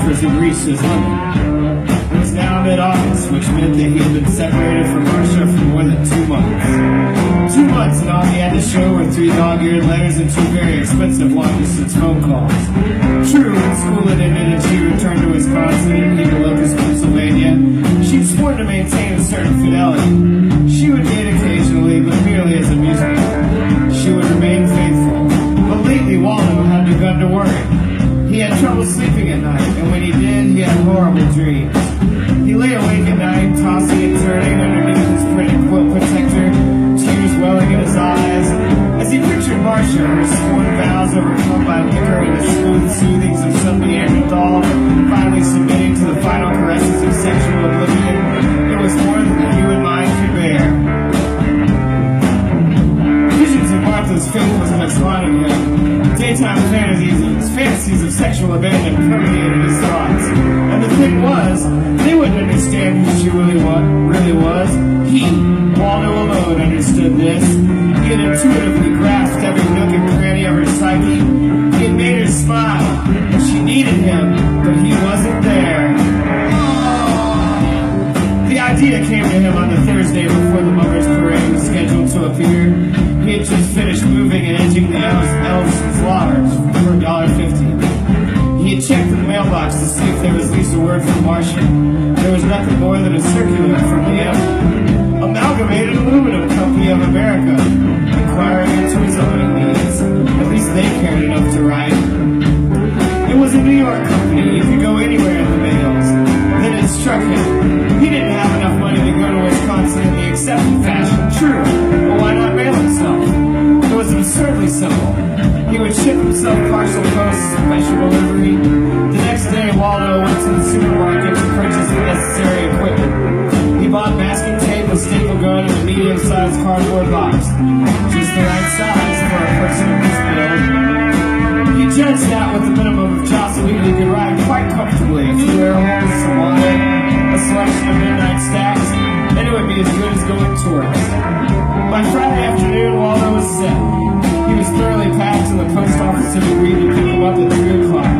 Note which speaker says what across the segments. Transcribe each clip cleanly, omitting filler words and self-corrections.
Speaker 1: offers had reached his limit. It was now mid-August, which meant that he had been separated from Marcia for more than 2 months. 2 months, and all he had to show were 3 dog-eared letters and 2 very expensive long-distance phone calls. True, when school had ended and she returned to Wisconsin and he to Locust, Pennsylvania, she'd sworn to maintain a certain fidelity. She would date occasionally, but merely as amusement. She would remain faithful. But lately, Waldo had begun to worry. He had trouble sleeping at night, and when he did, he had horrible dreams. He lay awake at night, tossing and turning underneath his printed quilt protector, tears welling in his eyes, as he pictured Marcia, her sworn vows overcome by liquor and the smooth soothings of some Neanderthal, finally submitting to the final caresses of sexual oblivion. It was more than the human mind could bear. Visions of Martha's faithlessness haunted him. Daytime fantasies of sexual abandon permeated his thoughts. And the thing was, they wouldn't understand who she really was. He, Waldo alone, understood this. He had intuitively grasped every nook and cranny of her psyche. He had made her smile. She needed him, but he wasn't there. The idea came to him on the Thursday before the Mummers Parade was scheduled to appear. He had just finished moving and edging the Ellison's Lodge for $1.50. He had checked the mailbox to see if there was at least a word from Marcia. There was nothing more than a circular from the Amalgamated Aluminum Company of America, inquiring into his owning needs. At least they cared enough to write. It was a New York company. You could go anywhere in the mails. Then it struck him. He didn't have enough money to go to Wisconsin in the accepted fashion. True, but why not mail himself? It was absurdly simple. He would ship himself parcel post, special delivery. The next day, Waldo went to the supermarket to purchase the necessary equipment. He bought masking tape, a staple gun, and a medium-sized cardboard box. Just the right size for a person of his build. He judged that with the minimum of jostling, he could ride quite comfortably. A few air holes, some water, a selection of midnight stacks, and it would be as good as going tourist. By Friday afternoon, Waldo was set. He was thoroughly packed, and the post office had agreed to pick him up at 3 o'clock.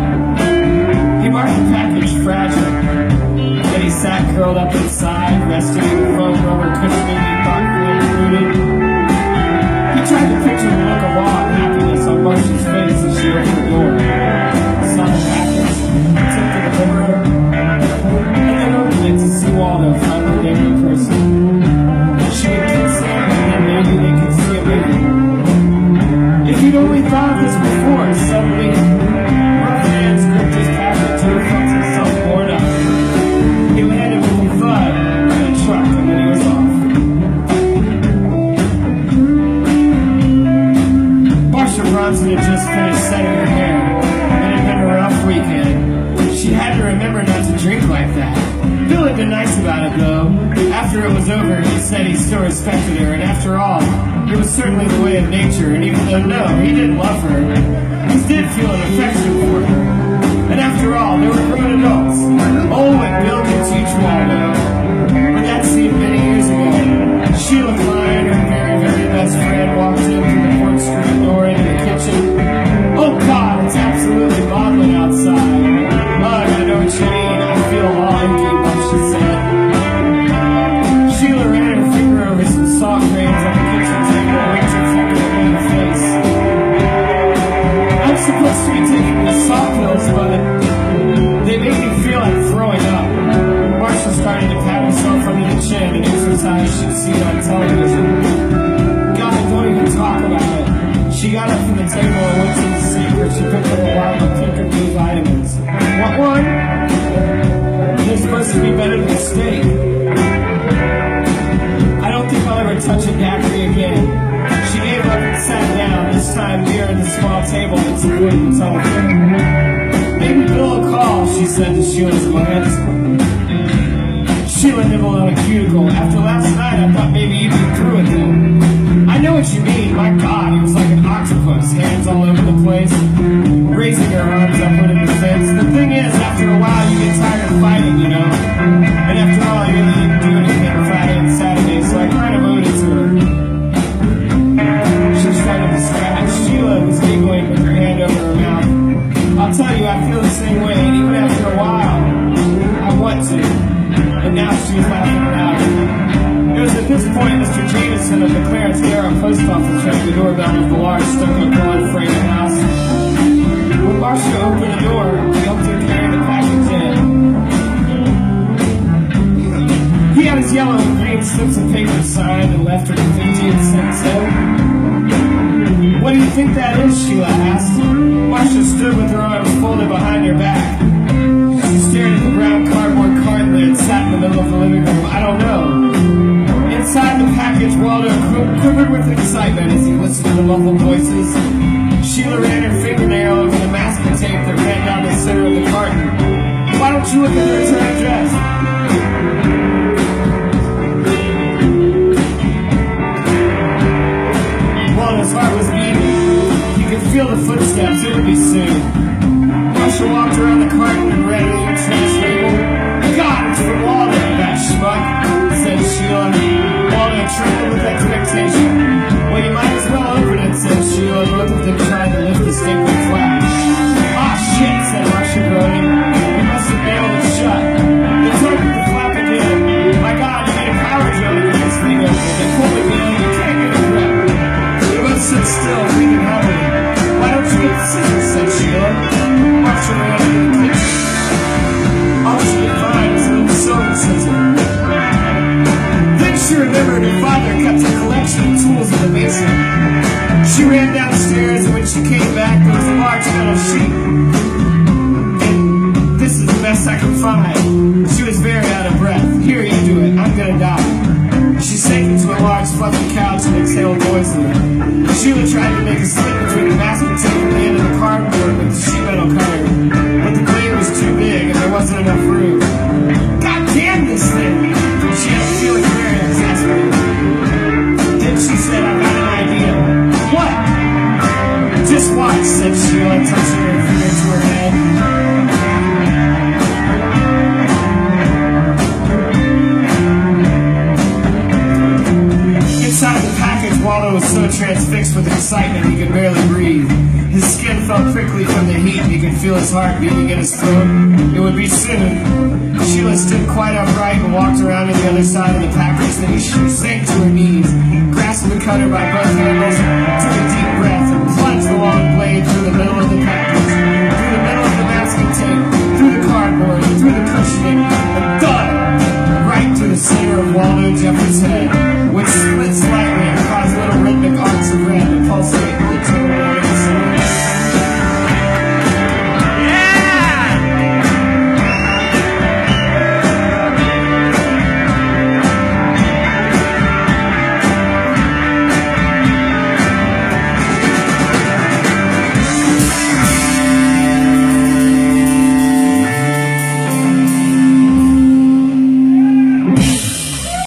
Speaker 1: He marked the package fragile. Then he sat curled up inside, resting in the foam rubber cushioning he thoughtfully included. He tried to picture the look of awe and happiness on Marcia's face as she opened the door. Saw the package, took the deliverer, and then opened it to see Waldo finally there in person. She would kiss him, and then maybe they could see a baby. If you'd only thought of this before, suddenly, rough hands gripped his package and he felt himself bored up. He landed with a thud in a truck, and then he was off. Marcia Bronson had just finished setting her hair. It had been a rough weekend. She had to remember not to drink like that. Bill had been nice about it, though. After it was over, he said he still respected her, and after all, it was certainly the way of nature, and even though, no, he didn't love her, he did feel an affection for her. And after all, they were grown adults. Oh, and Bill could teach Waldo. But that seemed many years ago. Sheila Klein, her very, very best friend, walked in through the porch screen door into the kitchen. Oh, God, it's absolutely maudlin outside. Ugh, I know what you mean. I feel all empty, she said. Sheila ran her finger over some soft grains on the kitchen table and winked her finger in her face. I'm supposed to be taking the soft pills, but they make me feel like throwing up. Marcia started to pat herself under the chin and exercise she'd seen on television. God, don't even talk about it. She got up from the table and went to the sink where she picked up a bottle of pink and blue vitamins. What one? They're supposed to be better than steak. I don't think I'll ever touch a daiquiri again. She gave up and sat down, this time near the small table that supported the telephone. Maybe Bill will call, she said to Sheila's glance. Sheila nibbled on a cuticle. After last night, I thought maybe you'd be through with him. I know what you mean. My God, he was like an octopus, hands all over the place, raising her arms upward in defense. The thing is, after a while, you get tired of fighting, you know. And after all, I really didn't do anything Friday and Saturday, so I kind of owed it to her. She started to scratch. Sheila was giggling with her hand over her mouth. I'll tell you, I feel the same way, and even after a while, this point, Mr. Jameson of the Clarence Garrett Post Office rang the doorbell of the large stucco broad frame house. When Marcia opened the door, he helped her carry the package in. He had his yellow and green slips of paper signed and left her a 15-cent tip. "What do you think that is?" Sheila asked. Marcia stood with her arms folded behind her back. She stared at the brown cardboard carton that had sat in the middle of the living room. "I don't know." Inside the package, Waldo quivered with excitement as he listened to the muffled voices. Sheila ran her fingernail over the masking tape that ran down the center of the carton. "Why don't you look at the return address?" Waldo's heart was beating. He could feel the footsteps. It would be soon. Marcia walked around the carton and read the address label. "God, it's for Waldo, that schmuck," said Sheila. Waldo trembled with expectation. "Well, you might as well open it," said Sheila, and looked at them trying to lift the staple flap. "Ah, shit," said Marcia, groaning. "You must have nailed it shut." They tried with the flap again. "My God, you made a power drill to get this thing open. They pulled it in. You can't get a grip." They both stood still, breathing heavily. "Why don't you get the scissors?" said Sheila. Marcia ran into the kitchen. All she could find was a little sewing scissor. Then she remembered her father kept a collection of tools in the basement. She ran downstairs, and when she came back, there was a large metal sheet. And "This is the best I can find." She was very out of breath. "Here, you do it. I'm gonna die." She sank into a large fluffy couch and exhaled noisily. Sheila tried to make a slip between the masking tape and the end of the cardboard with the sheet metal cutter, but the blade was too big and there wasn't enough room. "God damn this thing!" She had a feeling very exasperated. Then she said, "I've got an idea." "What?" "Just watch," said Sheila, touching her finger to her head. Inside the package, Waldo was so transfixed with excitement he could barely breathe. His skin felt prickly from the heat and he could feel his heart beating in his throat. It would be soon. Sheila stood quite upright and walked around to the other side of the package. Then she sank to her knees, grasped the cutter by both handles, took a deep breath, and plunged the long blade through the middle of the package, through the middle of the masking tape, through the cardboard, through the cushioning, and thud! Right through the center of Waldo Jeffers' head, which split slightly and caused little rhythmic arcs of red.